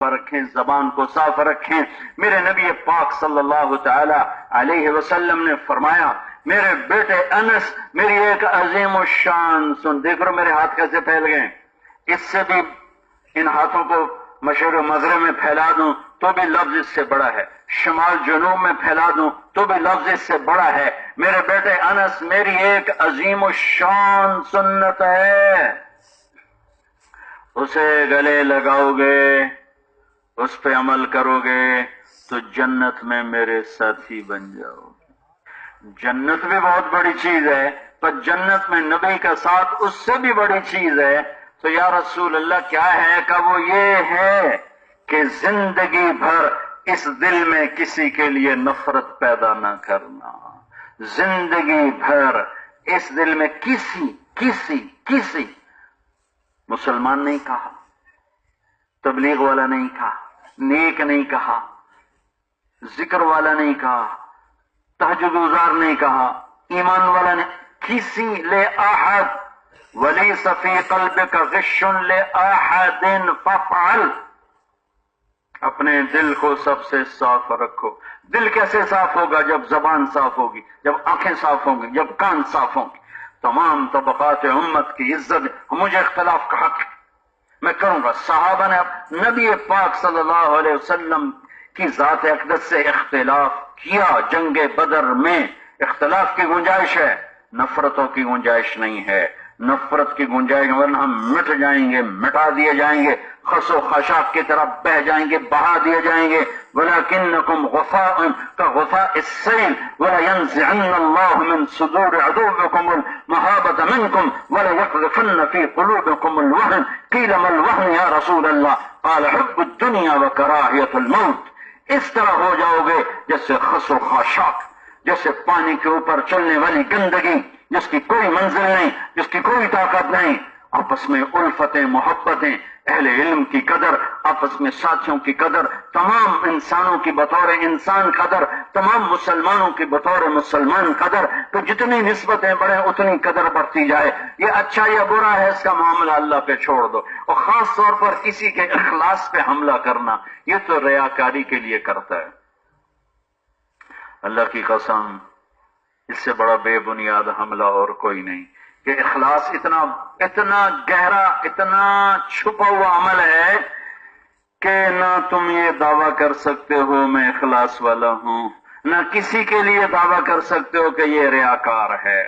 پر رکھیں، زبان کو صاف رکھیں۔ میرے نبی پاک صلی اللہ تعالی علیہ وسلم نے فرمایا، میرے بیٹے انس میری ایک عظیم الشان سن، دیکھ رہو میرے ہاتھ کیسے پھیل گئے، اس سے بھی ان ہاتھوں کو مشرق و مغرب میں پھیلا دوں تو بھی لفظ اس سے بڑا ہے، شمال جنوب میں پھیلا دوں تو بھی لفظ اس سے بڑا ہے۔ میرے بیٹے انس میری ایک عظیم الشان سنت ہے، اسے گلے لگاؤ گے، اس پہ عمل کرو گے تو جنت میں میرے ساتھی بن جاؤ گے۔ جنت بھی بہت بڑی چیز ہے، پر جنت میں نبی کا ساتھ اس سے بھی بڑی چیز ہے۔ تو یا رسول اللہ کیا ہے؟ کہ وہ یہ ہے کہ زندگی بھر اس دل میں کسی کے لیے نفرت پیدا نہ کرنا، زندگی بھر اس دل میں کسی مسلمان نہیں کہا، تبلیغ والا نہیں کہا، نیک نہیں کہا، ذکر والا نہیں کہا، تہجد گزار نہیں کہا، ایمان والا نہیں، کسی لے احد ولیس فی قلبک غش لے احد فافعل، اپنے دل کو سب سے صاف رکھو۔ دل کیسے صاف ہوگا؟ جب زبان صاف ہوگی، جب آنکھیں صاف ہوں گی، جب کان صاف ہوں گے۔ تمام طبقات امت کی عزت، مجھے اختلاف کا حق میں کروں گا۔ صحابہ نے نبی پاک صلی اللہ علیہ وسلم کی ذات اقدس سے اختلاف کیا، جنگ بدر میں اختلاف کی گنجائش ہے، نفرتوں کی گنجائش نہیں ہے، نفرت کی گنجائش ورنہ ہم مٹ جائیں گے، مٹا دیے جائیں گے، خس و خاشاک کی طرف بہ جائیں گے، بہا دیے جائیں گے۔ وَلَكِنَّكُمْ غُثَاءٌ كَغُثَاءِ السَّيْلِ وَلَيَنزِعَنَّ اللَّهُ مِن صُدُورِ عَدُوِّكُمُ الْمَهَابَةَ مِنكُمْ وَلَيَقْذِفَنَّ فِي قُلُوبِكُمُ الْوَهْنَ قِيلَ مَا الْوَهْنُ يَا رَسُولَ اللَّهِ قَالَ حُبُّ الدُّنْيَا وَكَرَاهِيَةُ الْمَوْتِ۔ اس طرح ہو جاؤ گے جیسے خس و خاشاک، جیسے پانی کے اوپر چلنے والی گندگی جس کی کوئی منزل نہیں، جس کی کوئی طاقت نہیں۔ آپس میں الفتیں، محبتیں، اہل علم کی قدر، آپس میں ساتھیوں کی قدر، تمام انسانوں کی بطور انسان قدر، تمام مسلمانوں کی بطور مسلمان قدر۔ تو جتنی نسبتیں بڑھیں اتنی قدر بڑھتی جائے۔ یہ اچھا یا برا ہے اس کا معاملہ اللہ پہ چھوڑ دو، اور خاص طور پر کسی کے اخلاص پہ حملہ کرنا یہ تو ریاکاری کے لیے کرتا ہے۔ اللہ کی قسم اس سے بڑا بے بنیاد حملہ اور کوئی نہیں کہ اخلاص اتنا گہرا، اتنا چھپا ہوا عمل ہے کہ نہ تم یہ دعویٰ کر سکتے ہو میں اخلاص والا ہوں، نہ کسی کے لیے دعویٰ کر سکتے ہو کہ یہ ریاکار ہے۔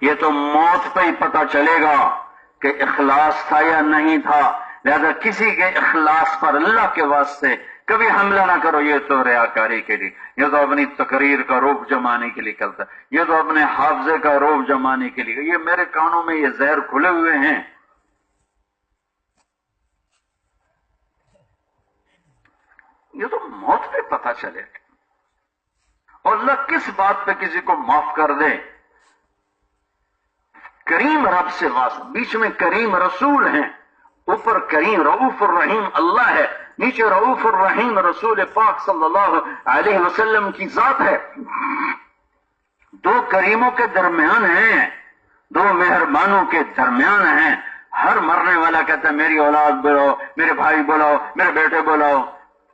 یہ تو موت پہ ہی پتہ چلے گا کہ اخلاص تھا یا نہیں تھا۔ لہذا کسی کے اخلاص پر اللہ کے واسطے کبھی حملہ نہ کرو، یہ تو ریاکاری کے لیے، یہ تو اپنی تقریر کا روپ جمانے کے لیے کرتا ہے، یہ تو اپنے حافظے کا روپ جمانے کے لیے۔ یہ میرے کانوں میں یہ زہر کھلے ہوئے ہیں، یہ تو موت پہ پتہ چلے گا۔ اور اللہ کس بات پہ کسی کو معاف کر دے؟ کریم رب سے واسطہ، بیچ میں کریم رسول ہیں، اوپر کریم رؤوف الرحیم اللہ ہے، نیچے رؤوف الرحیم رسول پاک صلی اللہ علیہ وسلم کی ذات ہے۔ دو کریموں کے درمیان ہیں، دو مہربانوں کے درمیان ہیں۔ ہر مرنے والا کہتا ہے میری اولاد بلاؤ، میرے بھائی بلاؤ، میرے بیٹے بلاؤ۔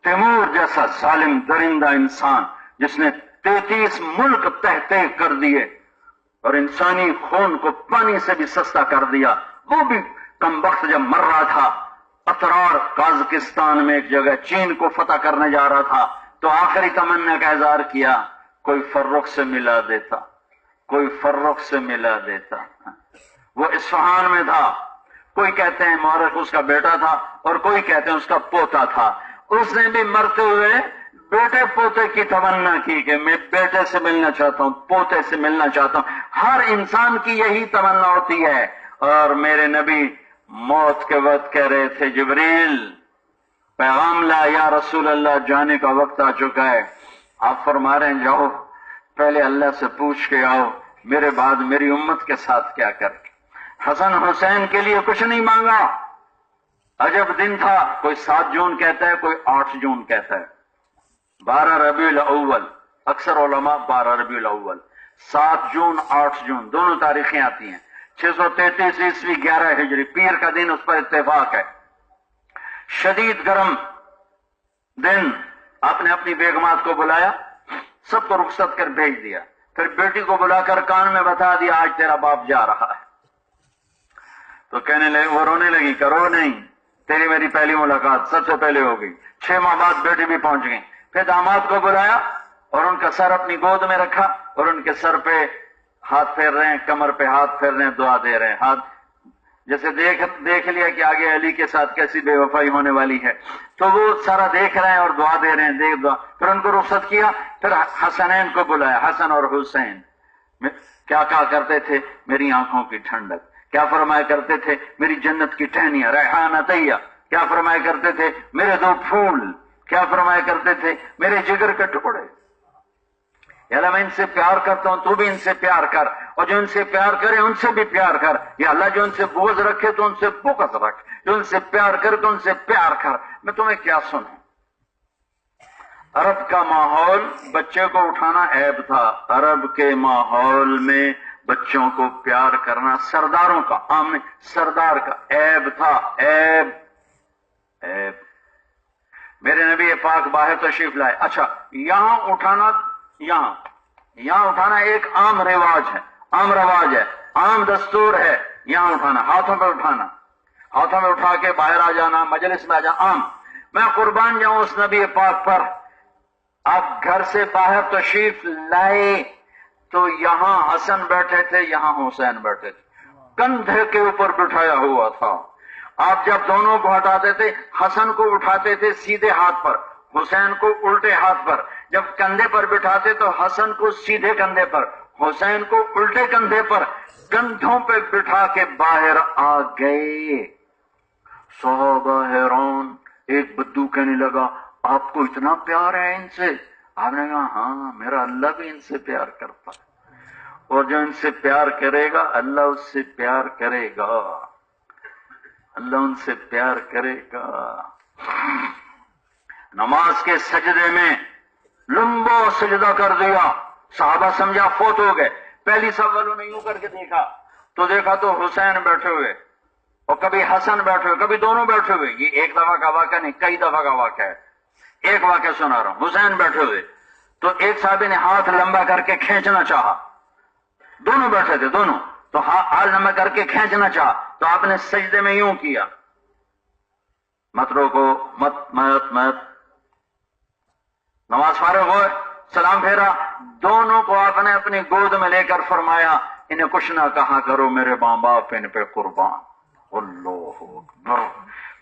تیمور جیسا ظالم درندہ انسان جس نے 33 ملک تہہ کر دیے اور انسانی خون کو پانی سے بھی سستا کر دیا، وہ بھی کم وقت جب مر رہا تھا اطرار قازقستان میں ایک جگہ چین کو فتح کرنے جا رہا تھا تو آخری تمنا کا اظہار کیا، کوئی فرخ سے ملا دیتا، کوئی فرخ سے ملا دیتا۔ وہ اصفہان میں تھا، کوئی کہتے ہیں مورخ اس کا بیٹا تھا اور کوئی کہتے ہیں اس کا پوتا تھا۔ اس نے بھی مرتے ہوئے بیٹے پوتے کی تمنا کی کہ میں بیٹے سے ملنا چاہتا ہوں، پوتے سے ملنا چاہتا ہوں۔ ہر انسان کی یہی تمنا ہوتی ہے۔ اور میرے نبی موت کے وقت کہہ رہے تھے جبریل پیغام لا، یا رسول اللہ جانے کا وقت آ چکا ہے۔ آپ فرما رہے ہیں جاؤ پہلے اللہ سے پوچھ کے آؤ میرے بعد میری امت کے ساتھ کیا کر کے۔ حسن حسین کے لیے کچھ نہیں مانگا۔ عجب دن تھا، کوئی 7 جون کہتا ہے، کوئی 8 جون کہتا ہے، 12 ربیع الاول، اکثر علماء 12 ربیع الاول، 7 جون 8 جون دونوں تاریخیں آتی ہیں۔ 633 عیسوی 11 ہجری پیر کا دن اس پر اتفاق ہے۔ شدید گرم دن، آپ نے اپنی بیگمات کو بلایا، سب کو رخصت کر بھیج دیا، پھر بیٹی کو بلا کر کان میں بتا دیا آج تیرا باپ جا رہا ہے۔ تو کہنے لگے، وہ رونے لگی کہ رو نہیں، تیری میری پہلی ملاقات سب سے پہلے ہو گئی۔ 6 ماہ بعد بیٹی بھی پہنچ گئی۔ پھر داماد کو بلایا اور ان کا سر اپنی گود میں رکھا اور ان کے سر پہ ہاتھ پھیر رہے ہیں، کمر پہ ہاتھ پھیر رہے ہیں، دعا دے رہے ہیں، ہاتھ جیسے دیکھ لیا کہ آگے علی کے ساتھ کیسی بے وفائی ہونے والی ہے، تو وہ سارا دیکھ رہے ہیں اور دعا دے رہے ہیں، دعا۔ پھر ان کو رخصت کیا، پھر حسنین کو بلایا، حسن اور حسین کیا کہا کرتے تھے؟ میری آنکھوں کی ٹھنڈک۔ کیا فرمایا کرتے تھے؟ میری جنت کی ٹہنیاں، ریحانہ طیہ۔ کیا فرمایا کرتے تھے؟ میرے 2 پھول۔ کیا فرمایا کرتے تھے؟ میرے جگر کے ٹکڑے۔ یا اللہ میں ان سے پیار کرتا ہوں، تو بھی ان سے پیار کر، اور جو ان سے پیار کرے ان سے بھی پیار کر۔ یا اللہ جو ان سے بغض رکھے تو ان سے بغض رکھ، جو ان سے پیار کرے تو ان سے پیار کر۔ میں تمہیں کیا سنوں؟ عرب کا ماحول بچے کو اٹھانا عیب تھا، عرب کے ماحول میں بچوں کو پیار کرنا سرداروں کا، عام سردار کا عیب تھا، عیب۔ میرے نبی پاک باہر تشریف لائے، اچھا یہاں اٹھانا ایک عام رواج ہے، عام رواج ہے، عام دستور ہے، یہاں اٹھانا، ہاتھوں میں اٹھانا، ہاتھوں میں اٹھا کے باہر آ جانا، مجلس میں آ جانا، عام۔ میں قربان جاؤں اس نبی پاک پر، آپ گھر سے باہر تشریف لائے تو یہاں حسن بیٹھے تھے، یہاں حسین بیٹھے تھے، کندھے کے اوپر بٹھایا ہوا تھا۔ آپ جب دونوں کو ہٹاتے تھے، حسن کو اٹھاتے تھے سیدھے ہاتھ پر، حسین کو الٹے ہاتھ پر۔ جب کندھے پر بٹھاتے تو حسن کو سیدھے کندھے پر، حسین کو الٹے کندھے پر، کندھوں پہ بٹھا کے باہر آ گئے۔ صحابہ حیران، ایک بدو کہنے لگا آپ کو اتنا پیار ہے ان سے؟ آپ نے کہا ہاں، میرا اللہ بھی ان سے پیار کرتا ہے، اور جو ان سے پیار کرے گا اللہ اس سے پیار کرے گا، اللہ ان سے پیار کرے گا۔ نماز کے سجدے میں لمبا سجدہ کر دیا، صحابہ سمجھا فوت ہو گئے۔ پہلی صف والوں نے یوں کر کے دیکھا تو حسین بیٹھے ہوئے، اور کبھی حسن بیٹھے ہوئے، کبھی دونوں بیٹھے ہوئے۔ یہ ایک دفعہ کا واقعہ نہیں، کئی دفعہ کا واقعہ ہے، ایک واقعہ سنا رہا ہوں۔ حسین بیٹھے ہوئے تو ایک صحابی نے ہاتھ لمبا کر کے کھینچنا چاہا، دونوں بیٹھے تھے دونوں، تو ہاتھ لمبا کر کے کھینچنا چاہا تو آپ نے سجدے میں یوں کیا، مت روکو، مت نماز فارغ ہوئے، سلام پھیرا، دونوں کو آپ نے اپنی گود میں لے کر فرمایا انہیں کچھ نہ کہا کرو، میرے ماں باپ ان پہ قربان۔ اللہ اکبر،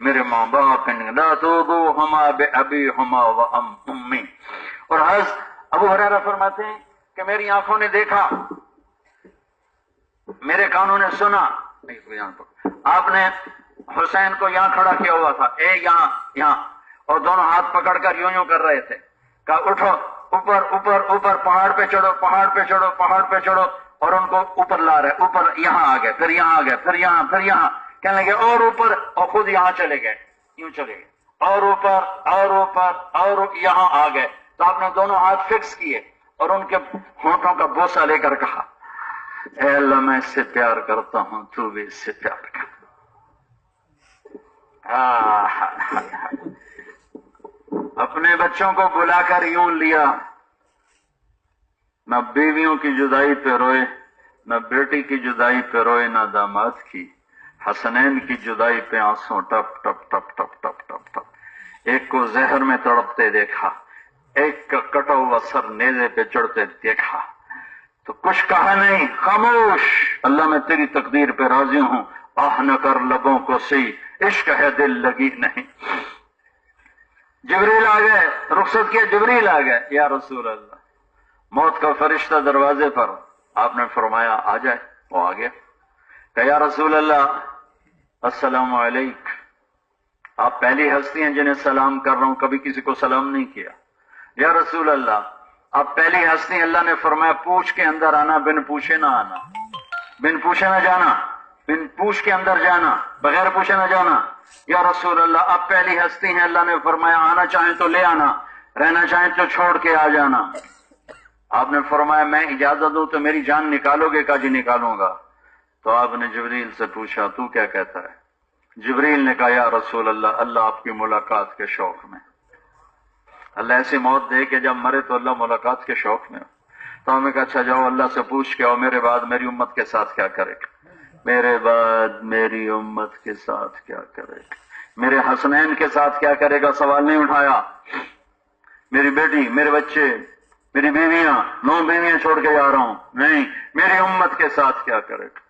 میرے ماں باپ ان لا تؤذوہما بأبیہما وأمی۔ اور حضرت ابو ہریرہ فرماتے ہیں کہ میری آنکھوں نے دیکھا، میرے کانوں نے سنا، آپ نے حسین کو یہاں کھڑا کیا ہوا تھا، یہاں، اور دونوں ہاتھ پکڑ کر یوں کر رہے تھے، کہا اٹھو، اوپر، پہاڑ پہ چڑھو، اور ان کو اوپر لا رہے، اوپر، یہاں آ گئے، پھر یہاں آ گئے، پھر یہاں، کہنے لگے اور اوپر، اور خود یہاں چلے گئے، یوں چلے گئے، اور اوپر، اور یہاں آ گئے۔ تو آپ نے دونوں ہاتھ فکس کیے اور ان کے ہونٹوں کا بوسہ لے کر کہا اے اللہ میں اس سے پیار کرتا ہوں، تو بھی اس سے پیار کر۔ اپنے بچوں کو بلا کر یوں لیا، نہ بیویوں کی جدائی پہ روئے، نہ بیٹی کی جدائی پہ روئے، نہ داماد کی، حسنین کی جدائی پہ آنسوں ٹپ ٹپ ٹپ ٹپ ٹپ ٹپ ٹپ۔ ایک کو زہر میں تڑپتے دیکھا، ایک کا کٹا ہوا سر نیزے پہ چڑھتے دیکھا، تو کچھ کہا نہیں، خاموش۔ اللہ میں تیری تقدیر پہ راضی ہوں، آہ نہ کر لبوں کو سی، عشق ہے دل لگی نہیں۔ جبریل آ گئے، رخصت کیا، جبریل آ گئے، یا رسول اللہ، موت کا فرشتہ دروازے پر، آپ نے فرمایا آ جائے، وہ آ گیا، کہ یا رسول اللہ السلام علیک، آپ پہلی ہستی ہیں جنہیں سلام کر رہا ہوں، کبھی کسی کو سلام نہیں کیا۔ یا رسول اللہ آپ پہلی ہستی، اللہ نے فرمایا پوچھ کے اندر آنا، بن پوچھے نہ آنا، بن پوچھے نہ جانا، بن پوچھ کے اندر جانا، بغیر پوچھے نہ جانا۔ یا رسول اللہ آپ پہلی ہستی ہیں، اللہ نے فرمایا آنا چاہیں تو لے آنا، رہنا چاہیں تو چھوڑ کے آ جانا۔ آپ نے فرمایا میں اجازت دوں تو میری جان نکالو گے؟ کہا جی نکالوں گا۔ تو آپ نے جبریل سے پوچھا تو کیا کہتا ہے؟ جبریل نے کہا یا رسول اللہ، اللہ آپ کی ملاقات کے شوق میں، اللہ ایسی موت دے کہ جب مرے تو اللہ ملاقات کے شوق میں ہو۔ تو ہمیں کہا اچھا جاؤ اللہ سے پوچھ کے آؤ میرے بعد میری امت کے ساتھ کیا کرے گا، میرے بعد میری امت کے ساتھ کیا کرے گا، میرے حسنین کے ساتھ کیا کرے گا، سوال نہیں اٹھایا۔ میری بیٹی، میرے بچے، میری بیویاں، 9 بیویاں چھوڑ کے جا رہا ہوں، نہیں، میری امت کے ساتھ کیا کرے گا۔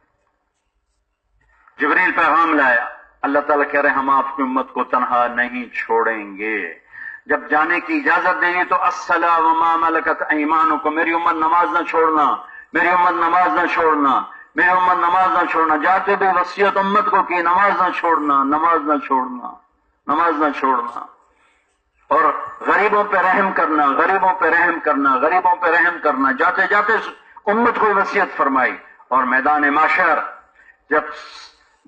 جبریل پیغام لایا، اللہ تعالیٰ کہہ رہے ہم آپ کی امت کو تنہا نہیں چھوڑیں گے۔ جب جانے کی اجازت دیں گے تو الصلاۃ وما ملکت ایمانکم، میری امت نماز نہ چھوڑنا، میری امت نماز نہ چھوڑنا، میری امت نماز نہ چھوڑنا، جاتے بھی وصیت امت کو کی نماز نہ چھوڑنا، نماز نہ چھوڑنا، نماز نہ چھوڑنا، اور غریبوں پہ رحم کرنا، غریبوں پہ رحم کرنا، غریبوں پہ رحم کرنا، جاتے جاتے امت کو وصیت فرمائی۔ اور میدان محشر جب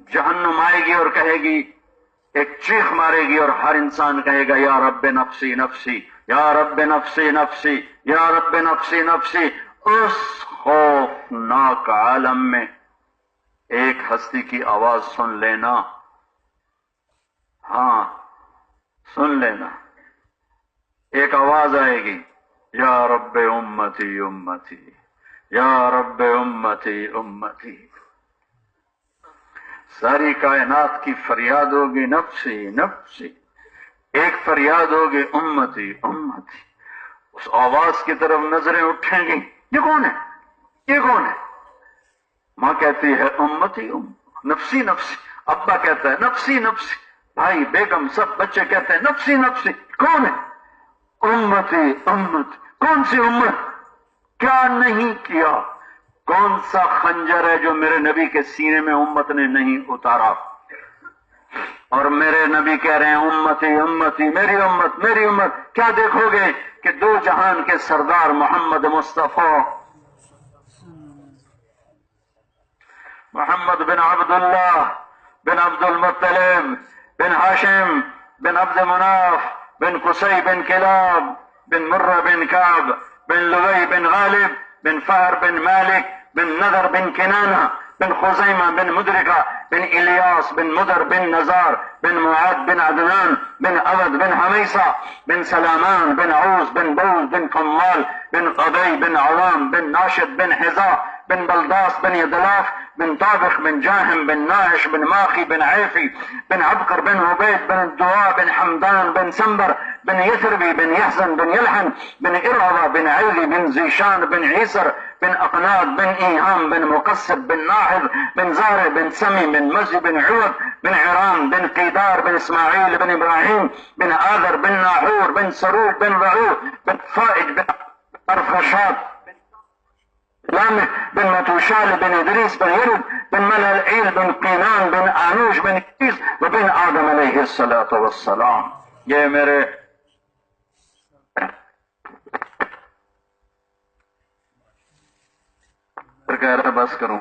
جہنم آئے گی اور کہے گی، ایک چیخ مارے گی اور ہر انسان کہے گا یا رب نفسی نفسی، یا رب نفسی نفسی، یا رب نفسی نفسی، اس خوفناک عالم میں ایک ہستی کی آواز سن لینا، ہاں سن لینا، ایک آواز آئے گی یا رب امتی امتی، یا رب امتی امتی۔ ساری کائنات کی فریاد ہوگی نفسی نفسی، ایک فریاد ہوگی امتی امتی۔ اس آواز کی طرف نظریں اٹھیں گی، یہ کون ہے، یہ کون ہے؟ ماں کہتی ہے امتی نفسی نفسی، ابا کہتا ہے نفسی نفسی، بھائی بیگم سب بچے کہتے ہیں نفسی نفسی، کون ہے؟ امتی امت۔ کون سی امت؟ کیا نہیں کیا؟ کون سا خنجر ہے جو میرے نبی کے سینے میں امت نے نہیں اتارا؟ اور میرے نبی کہہ رہے ہیں امتی امتی، میری امت میری امت۔ کیا دیکھو گے کہ 2 جہان کے سردار محمد مصطفیٰ، محمد بن عبداللہ بن عبد المطلب بن ہاشم بن عبد مناف بن قصی بن کلاب بن مرہ بن کعب بن لؤی بن غالب بن فہر بن مالک بن نذر بن کنانہ بن خزیمہ بن مدرکہ بن الیاس بن مدر بن نزار بن معاد بن عدنان بن عبد بن حمیسہ بن سلامان بن عوز بن بوز بن قمال بن قبی بن عوام بن ناشد بن حذا بن بلداس بن يدلاف بن طابخ بن جاهم بن ناعش بن ماخي بن عيفي بن عبقر بن عبيد بن الدواء بن حمدان بن سنبر بن يثربي بن يحزن بن يلحن بن إرعبة بن عيلي بن زيشان بن عيسر بن أقناد بن إيهام بن مقصب بن ناحذ بن زارع بن سمي بن مزي بن عوض بن عرام بن قيدار بن إسماعيل بن إبراهيم بن آذر بن ناحور بن سرور بن رعوه بن فائج بن أرفشاد لامح بن متوشال بن ادریس بن یرد بن ملعیل بن قینان بن آنوش بن ادریس وبن آدم علیہ الصلاۃ والسلام۔ یہ میرے کہہ رہا بس کروں،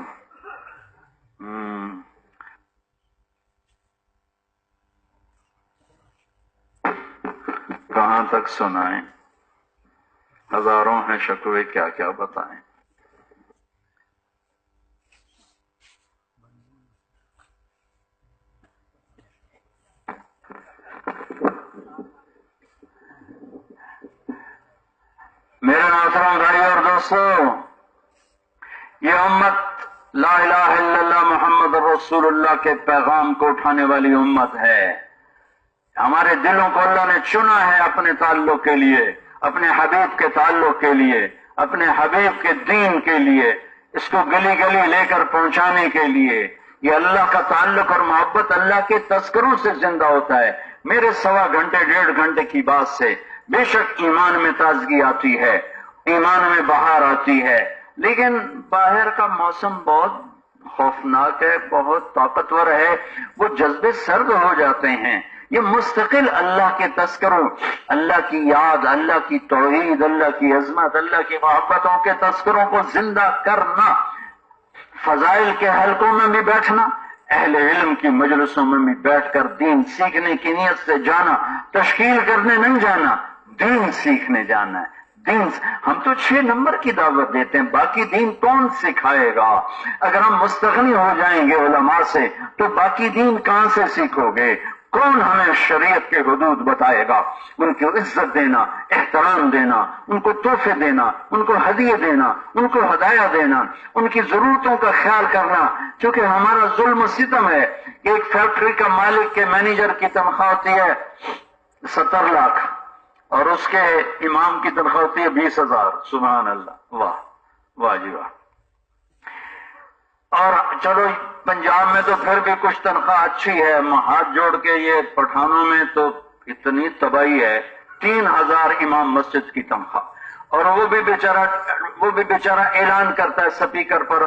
کہاں تک سنائیں، ہزاروں ہیں شکوے، کیا کیا بتائیں۔ میرے محترم بھائی اور دوستو، یہ امت لا الہ الا اللہ محمد رسول اللہ کے پیغام کو اٹھانے والی امت ہے۔ ہمارے دلوں کو اللہ نے چنا ہے اپنے تعلق کے لیے، اپنے حبیب کے تعلق کے لیے، اپنے حبیب کے دین کے لیے، اس کو گلی گلی لے کر پہنچانے کے لیے۔ یہ اللہ کا تعلق اور محبت اللہ کے تذکروں سے زندہ ہوتا ہے۔ میرے 1.25 گھنٹے 1.5 گھنٹے کی بات سے بے شک ایمان میں تازگی آتی ہے، ایمان میں بہار آتی ہے، لیکن باہر کا موسم بہت خوفناک ہے، بہت طاقتور ہے، وہ جذبے سرد ہو جاتے ہیں۔ یہ مستقل اللہ کے تذکروں، اللہ کی یاد، اللہ کی توحید، اللہ کی عظمت، اللہ کی محبتوں کے تذکروں کو زندہ کرنا، فضائل کے حلقوں میں بھی بیٹھنا، اہل علم کی مجلسوں میں بھی بیٹھ کر دین سیکھنے کی نیت سے جانا، تشکیل کرنے نہیں جانا، دین سیکھنے جانا ہے، دین ہم تو 6 نمبر کی دعوت دیتے ہیں، باقی دین کون سکھائے گا؟ اگر ہم مستغنی ہو جائیں گے علماء سے تو باقی دین کہاں سے سیکھو گے؟ کون ہمیں شریعت کے حدود بتائے گا؟ ان کو عزت دینا، احترام دینا، ان کو تحفے دینا، ان کو ہدیے دینا، ان کو ہدایہ دینا، ان کی ضرورتوں کا خیال کرنا. چونکہ ہمارا ظلم و ستم ہے. ایک فیکٹری کا مالک کے مینیجر کی تنخواہ ہوتی ہے 70 لاکھ اور اس کے امام کی تنخواہ ہوتی ہے 20,000. سبحان اللہ، واہ واہ جی واہ. اور چلو پنجاب میں تو پھر بھی کچھ تنخواہ اچھی ہے، ہاتھ جوڑ کے یہ پٹھانوں میں تو اتنی تباہی ہے. 3,000 امام مسجد کی تنخواہ، اور وہ بھی بیچارہ اعلان کرتا ہے سپیکر پر،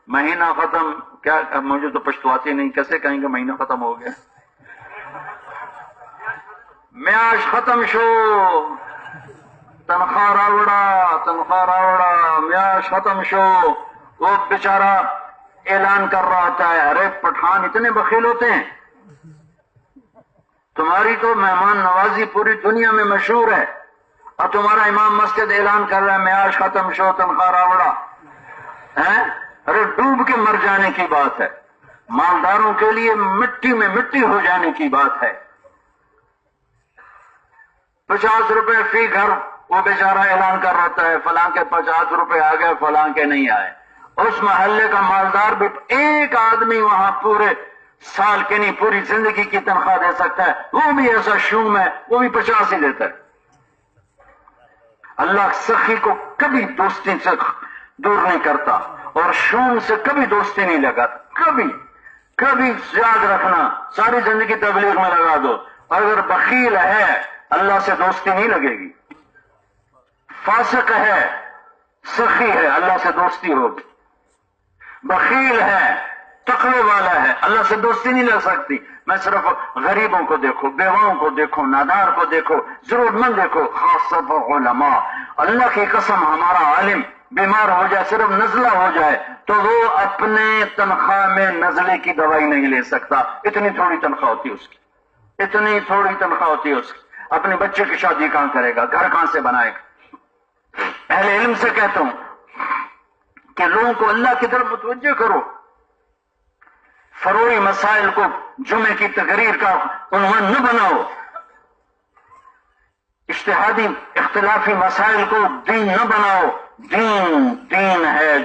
مہینہ ختم. کیا مجھے تو پشتواتی نہیں، کیسے کہیں گے مہینہ ختم ہو گیا؟ میاش ختم شو، تنخواہ راوڑا میاش ختم شو. وہ بیچارہ اعلان کر رہا ہوتا ہے. ارے پٹھان اتنے بخیل ہوتے ہیں، تمہاری تو مہمان نوازی پوری دنیا میں مشہور ہے، اور تمہارا امام مسجد اعلان کر رہا ہے میاش ختم شو، تنخواہ راوڑا. ارے ڈوب کے مر جانے کی بات ہے، مالداروں کے لیے مٹی میں مٹی ہو جانے کی بات ہے. 50 روپے فی گھر وہ بیچارہ اعلان کر رہتا ہے، فلاں کے 50 روپے آ گئے، فلاں کے نہیں آئے. اس محلے کا مالدار بھی ایک آدمی وہاں پورے سال کے نہیں پوری زندگی کی تنخواہ دے سکتا ہے، وہ بھی ایسا شوم ہے، وہ بھی 50 ہی دیتا ہے. اللہ سخی کو کبھی دوستی سے دور نہیں کرتا اور شوم سے کبھی دوستی نہیں لگاتا. کبھی یاد رکھنا، ساری زندگی تبلیغ میں لگا دو، اگر بخیل ہے اللہ سے دوستی نہیں لگے گی. فاسق ہے، سخی ہے، اللہ سے دوستی ہوگی. بخیل ہے، تقوی والا ہے، اللہ سے دوستی نہیں لگ سکتی. میں صرف غریبوں کو دیکھو، بیواؤں کو دیکھو، نادار کو دیکھو، ضرورت مند دیکھو، خاص طور پر علماء. اللہ کی قسم ہمارا عالم بیمار ہو جائے، صرف نزلہ ہو جائے تو وہ اپنے تنخواہ میں نزلے کی دوائی نہیں لے سکتا. اتنی تھوڑی تنخواہ ہوتی ہے اس کی، اتنی تھوڑی تنخواہ ہوتی ہے اس کی. اپنے بچے کی شادی کہاں کرے گا؟ گھر کہاں سے بنائے گا؟ اہل علم سے کہتا ہوں کہ لوگوں کو اللہ کی طرف متوجہ کرو. فروعی مسائل کو جمعے کی تقریر کا عنوان نہ بناؤ. اجتہادی اختلافی مسائل کو دین نہ بناؤ. دین ہے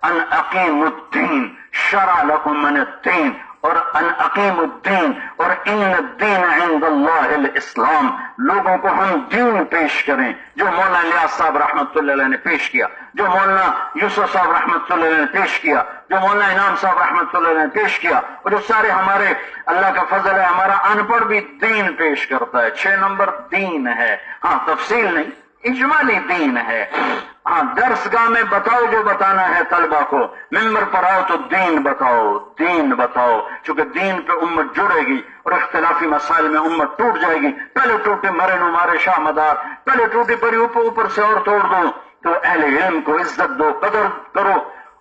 ان اقیم الدین شرع لکم من الدین، اور ان اقیم الدین اور ان الدین عند اللہ الاسلام. لوگوں کو ہم دین پیش کریں جو مولانا الیاس صاحب رحمۃ اللہ علیہ نے پیش کیا، جو مولانا یوسف صاحب رحمۃ اللہ علیہ نے پیش کیا، جو مولانا انعام صاحب رحمۃ اللہ علیہ نے پیش کیا، اور جو سارے ہمارے اللہ کا فضل ہے ہمارا ان پڑھ بھی دین پیش کرتا ہے. 6 نمبر دین ہے، ہاں تفصیل نہیں، اجمالی دین ہے. ہاں درس گاہ میں بتاؤ جو بتانا ہے طلبہ کو، ممبر پر آؤ تو دین بتاؤ. چونکہ دین پہ امت جڑے گی اور اختلافی مسائل میں امت ٹوٹ جائے گی. پہلے ٹوٹے مرے نو مارے شاہ مدار، پہلے ٹوٹی پری اوپر سے اور توڑ دو. تو اہل علم کو عزت دو، قدر کرو،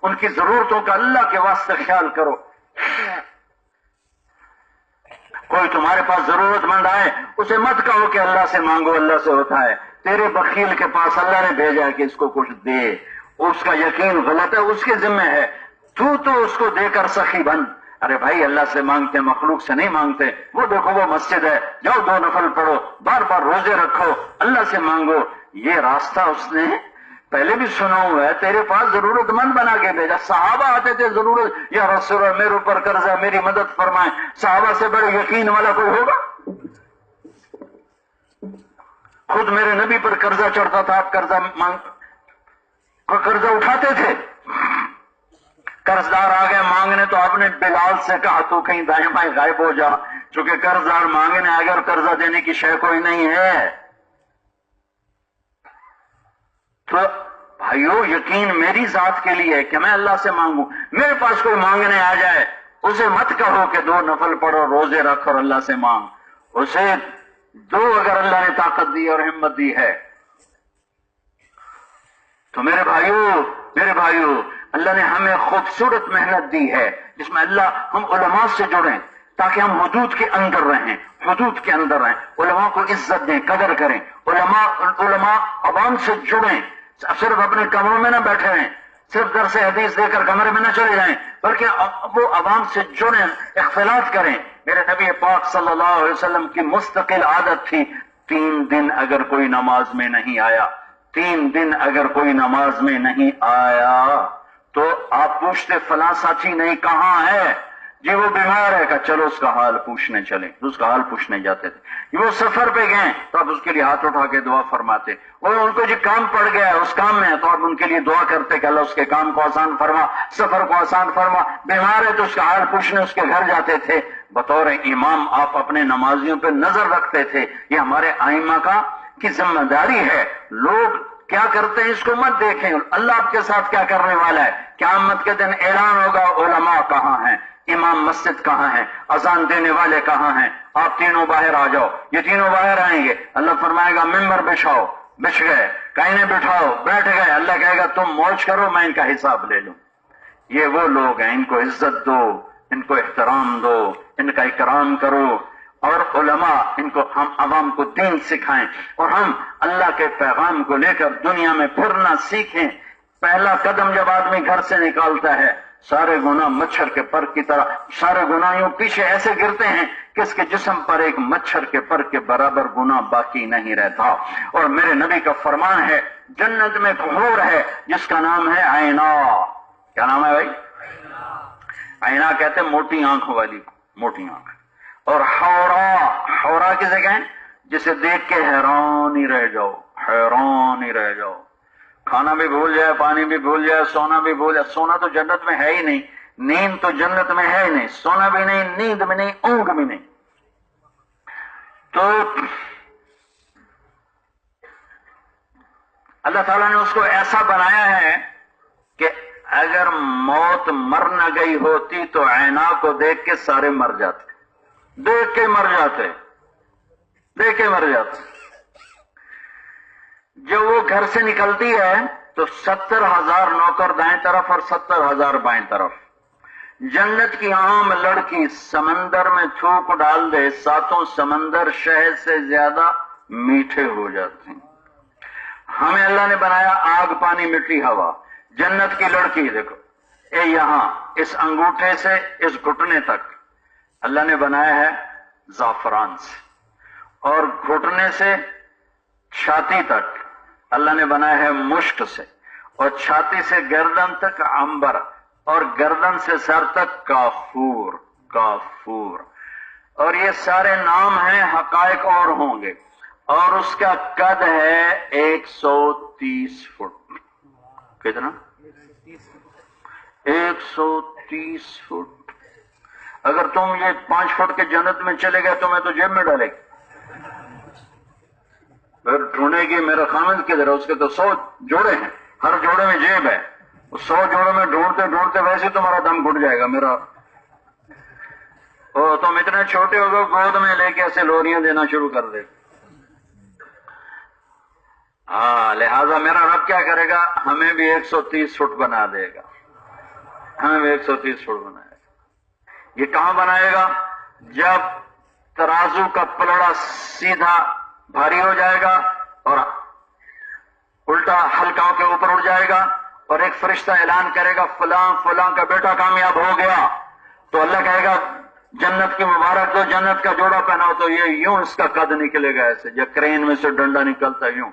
ان کی ضرورتوں کا اللہ کے واسطے خیال کرو. کوئی تمہارے پاس ضرورت مند آئے اسے مت کہو کہ اللہ سے مانگو، اللہ سے ہوتا ہے. تیرے بخیل کے پاس اللہ نے بھیجا ہے کہ اس کو کچھ دے، اس کا یقین غلط ہے، اس کے ذمہ ہے. تو اس کو دے کر سخی بن. ارے بھائی اللہ سے مانگتے، مخلوق سے نہیں مانگتے. وہ دیکھو وہ مسجد ہے، جاؤ 2 نفل پڑھو، بار بار روزے رکھو، اللہ سے مانگو. یہ راستہ اس نے پہلے بھی سنا ہوا ہے. تیرے پاس ضرورت مند بنا کے بھیجا. صحابہ آتے تھے ضرورت، یا رسول اللہ میرے اوپر قرض ہے، میری مدد فرمائیں. صحابہ سے بڑے یقین والا کوئی ہوگا؟ خود میرے نبی پر قرضہ چڑھتا تھا، آپ قرضہ اٹھاتے تھے. قرضدار آ گئے مانگنے تو آپ نے بلال سے کہا تو کہیں دائیں بائیں غائب ہو جا، چونکہ قرضدار مانگنے آ گیا اور قرضہ دینے کی شے کوئی نہیں ہے. تو بھائیو یقین میری ذات کے لیے ہے کہ میں اللہ سے مانگوں. میرے پاس کوئی مانگنے آ جائے اسے مت کہو کہ 2 نفل پڑھو، روزے رکھ اور اللہ سے مانگ. اسے دو اگر اللہ نے طاقت دی اور ہمت دی ہے. تو میرے بھائیو اللہ نے ہمیں خوبصورت محنت دی ہے جس میں ہم علماء سے جڑیں تاکہ ہم حدود کے اندر رہیں، حدود کے اندر رہیں، علماء کو عزت دیں، قدر کریں، علماء عوام سے جڑیں، صرف اپنے کمروں میں نہ بیٹھے رہیں، صرف درس حدیث دے کر کمرے میں نہ چلے جائیں، بلکہ وہ عوام سے جڑیں، اختلاط کریں۔ میرے نبی پاک صلی اللہ علیہ وسلم کی مستقل عادت تھی، 3 دن اگر کوئی نماز میں نہیں آیا، 3 دن اگر کوئی نماز میں نہیں آیا تو آپ پوچھتے فلاں ساتھی نہیں کہاں ہے؟ جی وہ بیمار ہے، کہ چلو اس کا حال پوچھنے چلیں، اس کا حال پوچھنے جاتے تھے۔ وہ سفر پہ گئے تو آپ اس کے لیے ہاتھ اٹھا کے دعا فرماتے، اور ان کو جو کام پڑ گیا ہے اس کام میں ہے تو آپ ان کے لیے دعا کرتے کہ اللہ اس کے کام کو آسان فرما، سفر کو آسان فرما۔ بیمار ہے تو اس کا حال پوچھنے اس کے گھر جاتے تھے۔ بطور امام آپ اپنے نمازیوں پہ نظر رکھتے تھے، یہ ہمارے ائمہ کی ذمہ داری ہے۔ لوگ کیا کرتے ہیں اس کو مت دیکھیں، اللہ آپ کے ساتھ کیا کرنے والا ہے۔ قیامت کے دن اعلان ہوگا علماء کہاں ہیں، امام مسجد کہاں ہیں، اذان دینے والے کہاں ہیں، آپ تینوں باہر آ جاؤ۔ یہ تینوں باہر آئیں گے، اللہ فرمائے گا ممبر بچھاؤ، بچھ گئے، کہیں بٹھاؤ، بیٹھ گئے، اللہ کہے گا تم موج کرو میں ان کا حساب لے لوں۔ یہ وہ لوگ ہیں، ان کو عزت دو، ان کو احترام دو، ان کا اکرام کرو، اور علماء ان کو ہم عوام کو دین سکھائیں، اور ہم اللہ کے پیغام کو لے کر دنیا میں پھرنا سیکھیں۔ پہلا قدم جب آدمی گھر سے نکالتا ہے، سارے گناہ مچھر کے پر کی طرح، سارے گناہ یوں پیچھے ایسے گرتے ہیں کہ اس کے جسم پر ایک مچھر کے پر کے برابر گناہ باقی نہیں رہتا۔ اور میرے نبی کا فرمان ہے، جنت میں ایک حور ہے جس کا نام ہے عینا۔ کیا نام ہے بھائی؟ عینا کہتے ہیں موٹی آنکھوں والی، موٹی آنکھ۔ اور حورا کسے کہیں؟ جسے دیکھ کے حیران ہی رہ جاؤ، حیران ہی رہ جاؤ، کھانا بھی بھول جائے، پانی بھی بھول جائے، سونا بھی بھول جائے۔ سونا تو جنت میں ہے ہی نہیں، نیند تو جنت میں ہے ہی نہیں، سونا بھی نہیں، نیند بھی نہیں، اونگ بھی نہیں۔ تو اللہ تعالیٰ نے اس کو ایسا بنایا ہے کہ اگر موت مر نہ گئی ہوتی تو عینا کو دیکھ کے سارے مر جاتے، دیکھ کے مر جاتے، دیکھ کے مر جاتے۔ جب وہ گھر سے نکلتی ہے تو 70,000 نوکر دائیں طرف اور 70,000 بائیں طرف۔ جنت کی عام لڑکی سمندر میں تھوک ڈال دے، 7 سمندر شہد سے زیادہ میٹھے ہو جاتے ہیں۔ ہمیں اللہ نے بنایا آگ، پانی، مٹی، ہوا۔ جنت کی لڑکی دیکھو، اے یہاں اس انگوٹھے سے اس گھٹنے تک اللہ نے بنایا ہے زعفران سے، اور گھٹنے سے چھاتی تک اللہ نے بنایا ہے مشک سے، اور چھاتی سے گردن تک عنبر، اور گردن سے سر تک کافور، کافور۔ اور یہ سارے نام ہیں، حقائق اور ہوں گے۔ اور اس کا قد ہے 130 فٹ۔ کتنا؟ 130 فٹ۔ اگر تم یہ 5 فٹ کے جنت میں چلے گئے تمہیں تو جیب میں ڈالے گی، پھر ڈھونڈے گی میرا خامد کدھر ہے، اس کے تو 100 جوڑے ہیں، ہر جوڑے میں جیب ہے، 100 جوڑوں میں ڈھونڈتے ڈھونڈتے ویسے تمہارا دم گھٹ جائے گا میرا۔ تم اتنے چھوٹے ہو گئے، گود میں لے کے ایسے لوریاں دینا شروع کر دے۔ لہذا میرا رب کیا کرے گا؟ ہمیں بھی 130 فٹ بنا دے گا، ہمیں بھی 130 فٹ بنائے گا۔ یہ کہاں بنائے گا؟ جب ترازو کا پلڑا سیدھا بھاری ہو جائے گا اور الٹا ہلکاؤں کے اوپر اڑ جائے گا، اور ایک فرشتہ اعلان کرے گا فلاں فلاں کا بیٹا کامیاب ہو گیا، تو اللہ کہے گا جنت کی مبارک دو، جنت کا جوڑا پہناؤ، تو یہ یوں اس کا قد نکلے گا ایسے، جب کرین میں سے ڈنڈا نکلتا ہے یوں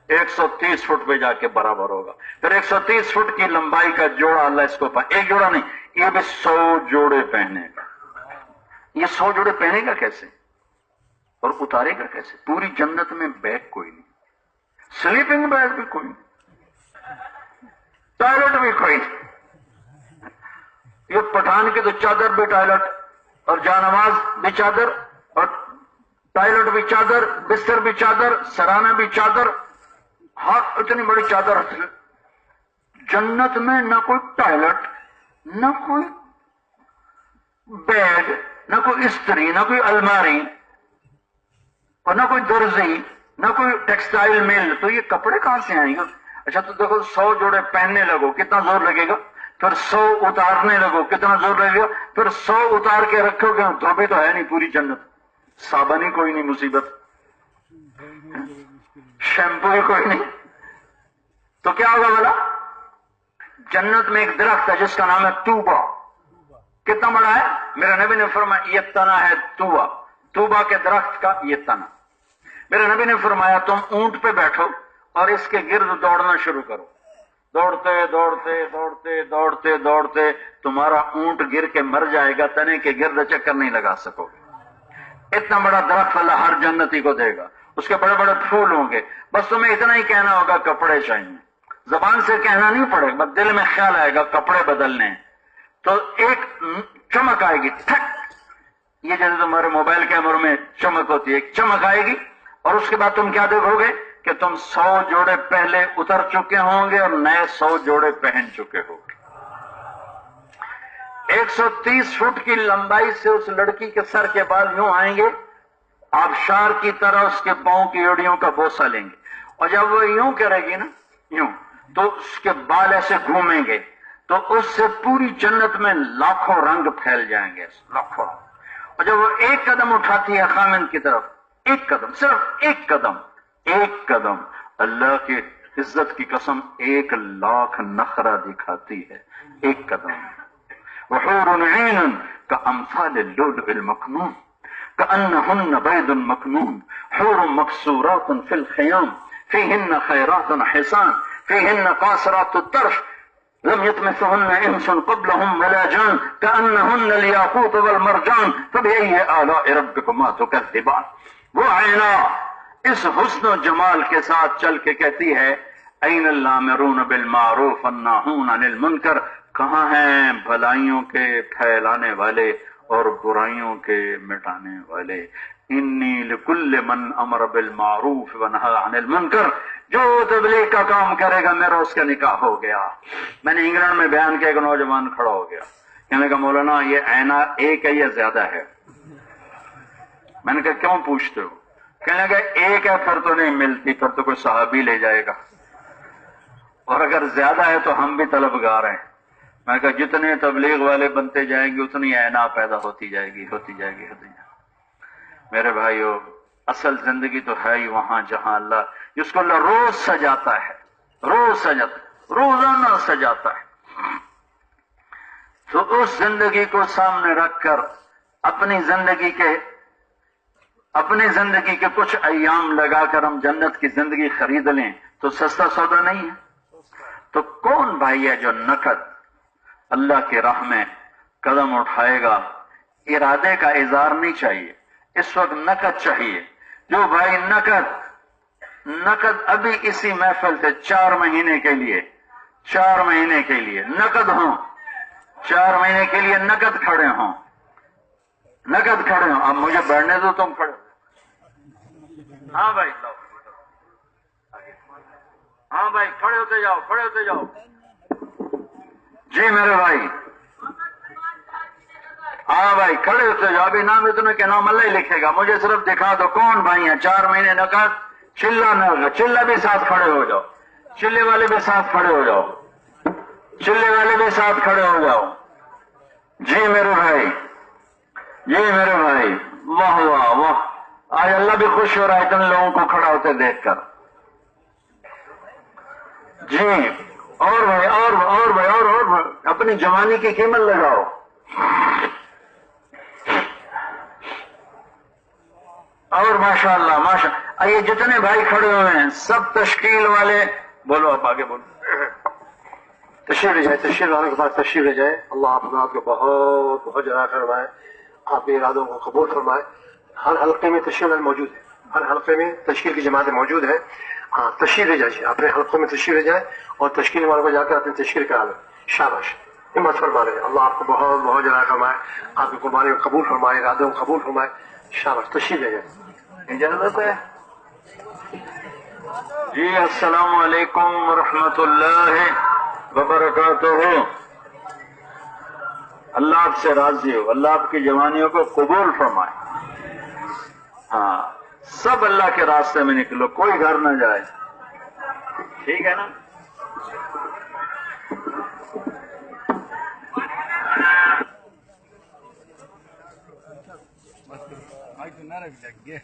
130 فٹ پہ جا کے برابر ہوگا۔ پھر 130 فٹ کی لمبائی کا جوڑا اللہ اس کو ایک جوڑا نہیں، یہ بھی 100 جوڑے پہنے گا۔ یہ 100 جوڑے پہنے گا کیسے اور اتارے گا کیسے؟ پوری جنت میں بیگ کوئی نہیں، سلیپنگ بیگ بھی کوئی نہیں، ٹوائلٹ بھی کوئی نہیں۔ یہ پٹھان کی تو چادر بھی ٹوائلٹ، اور جانماز بھی چادر، اور ٹوائلٹ بھی چادر، بستر بھی چادر، سرانہ بھی چادر، ہر اتنی بڑی چادر۔ جنت میں نہ کوئی ٹوائلٹ، نہ کوئی بیگ، نہ کوئی استری، نہ کوئی الماری، اور نہ کوئی درزی، نہ کوئی ٹیکسٹائل مل، تو یہ کپڑے کہاں سے آئیں گے؟ اچھا تو دیکھو 100 جوڑے پہننے لگو، کتنا زور لگے گا؟ پھر 100 اتارنے لگو، کتنا زور لگے گا، پھر 100 اتار کے رکھو گے، دھوبی تو ہے نہیں پوری جنت، صابن ہی کوئی نہیں، مصیبت، شیمپو ہی کوئی نہیں، تو کیا ہوگا بولا؟ جنت میں ایک درخت ہے جس کا نام ہے توبہ. کتنا بڑا ہے؟ میرے نبی نے فرمایا یہ تنا ہے توبہ، توبہ کے درخت کا یہ تنا. میرے نبی نے فرمایا تم اونٹ پہ بیٹھو اور اس کے گرد دوڑنا شروع کرو، دوڑتے دوڑتے دوڑتے دوڑتے دوڑتے تمہارا اونٹ گر کے مر جائے گا، تنے کے گرد چکر نہیں لگا سکو گے. اتنا بڑا درخت اللہ ہر جنتی کو دے گا، اس کے بڑے بڑے پھول ہوں گے. بس تمہیں اتنا ہی کہنا ہوگا کپڑے چاہیے، زبان سے کہنا نہیں پڑے گا، دل میں خیال آئے گا کپڑے بدلنے. تو ایک چمک آئے گی، ٹھک، یہ جیسے تمہارے موبائل کیمروں میں چمک ہوتی ہے، ایک چمک آئے گی، اور اس کے بعد تم کیا دیکھو گے کہ تم 100 جوڑے پہلے اتر چکے ہوں گے اور نئے 100 جوڑے پہن چکے ہو گے. 130 فٹ کی لمبائی سے اس لڑکی کے سر کے بال یوں آئیں گے، آبشار کی طرح اس کے پاؤں کی ایڑیوں کا بوسہ لیں گے، اور جب وہ یوں کرے گی نا، یوں، تو اس کے بال ایسے گھومیں گے، تو اس سے پوری جنت میں لاکھوں رنگ پھیل جائیں گے، لاکھوں. اور جب وہ ایک قدم اٹھاتی ہے خامند کی طرف، ایک قدم، صرف ایک قدم، ایک قدم، اللہ کی عزت کی قسم 1,00,000 نخرہ دکھاتی ہے، ایک قدم. وحور عین کامثال اللؤلؤ المكنون كأنهن بيض مكنون حور مقصورات في الخيام فيهن خيرات حسان فيهن قاصرات الطرف لم يطمثهن انس قبلهم ولا جان كأنهن الياقوت والمرجان فبأي آلاء ربكما تكذبان. وہ عینا اس حسن و جمال کے ساتھ چل کے کہتی ہے این الامرون بالمعروف والناہون عن المنکر، کہاں ہیں بھلائیوں کے پھیلانے والے اور برائیوں کے مٹانے والے. انی لکل من امر بالمعروف ونہی عن المنکر، جو تبلیغ کا کام کرے گا میرا اس کا نکاح ہو گیا. میں نے انگلینڈ میں بیان کیا، ایک نوجوان کھڑا ہو گیا، کہنے کا مولانا یہ عینا ایک ہے یا زیادہ ہے؟ میں نے کہا کیوں پوچھتے ہو؟ کہنے لگا ایک ہے پھر تو نہیں ملتی، پھر تو کوئی صحابی لے جائے گا، اور اگر زیادہ ہے تو ہم بھی طلبگار ہیں. میں نے کہا جتنے تبلیغ والے بنتے جائیں گے اتنی عینا پیدا ہوتی جائے گی، ہوتی جائے گی، ہوتی جائے گی. میرے بھائیو، اصل زندگی تو ہے ہی وہاں جہاں اللہ، جس کو اللہ روز سجاتا ہے، روز سجاتا، روزانہ سجاتا ہے. تو اس زندگی کو سامنے رکھ کر اپنی زندگی کے کچھ ایام لگا کر ہم جنت کی زندگی خرید لیں تو سستا سودا نہیں ہے. تو کون بھائی ہے جو نقد اللہ کی راہ میں قدم اٹھائے گا؟ ارادے کا اظہار نہیں چاہیے، اس وقت نقد چاہیے. جو بھائی نقد ابھی اسی محفل سے 4 مہینے کے لیے نقد ہوں، 4 مہینے کے لیے نقد کھڑے ہوں. اب مجھے بیٹھنے دو، تم کھڑے ہو. ہاں بھائی، ہاں بھائی، کھڑے ہوتے جاؤ. جی میرے بھائی، ہاں بھائی کھڑے ہوتے جاؤ. ابھی نام اتنے کے نام اللہ ہی لکھے گا. مجھے صرف دکھا دو کون بھائی ہیں 4 مہینے نقد. چلہ بھی ساتھ کھڑے ہو جاؤ، چلے والے بھی ساتھ کھڑے ہو جاؤ، چلے والے بھی ساتھ کھڑے ہو جاؤ. جی میرے بھائی، واہ واہ واہ، آج اللہ بھی خوش ہو رہا ہے اتنے لوگوں کو کھڑا ہوتے دیکھ کر. جی اور بھائی اپنی جوانی کی قیمت لگاؤ. اور ماشاءاللہ یہ جتنے بھائی کھڑے ہوئے ہیں سب تشکیل والے. بولو آپ آگے بولو. تشریف لے جائے، تشریف لانے کے بعد تشریف لے جائے. اللہ آپ کو بہت بہت جزا فرمائے، آپ کے ارادوں کو قبول فرمائے. ہر حلقے میں تشریف موجود ہے، ہر حلقے میں تشکیل کی جماعتیں موجود ہیں. ہاں تشریف لے جائیے، اپنے حلقوں میں تشریف لے جائے اور تشکیل والوں کو جا کر اپنی تشکیل کرا لیں. شاباش، ہمت فرما رہے. اللہ آپ کو بہت بہت جزا فرمائے، آپ کی قربانی کو قبول فرمائے، ارادوں کو قبول فرمائے. شاباش، تشریف لے جائے. اجازت ہے؟ جی السلام علیکم ورحمۃ اللہ وبرکاتہ. اللہ آپ سے راضی ہو، اللہ آپ کی جوانیوں کو قبول فرمائے. ہاں سب اللہ کے راستے میں نکلو، کوئی گھر نہ جائے. ٹھیک ہے نا؟ تو نہ رکھ لگ گیا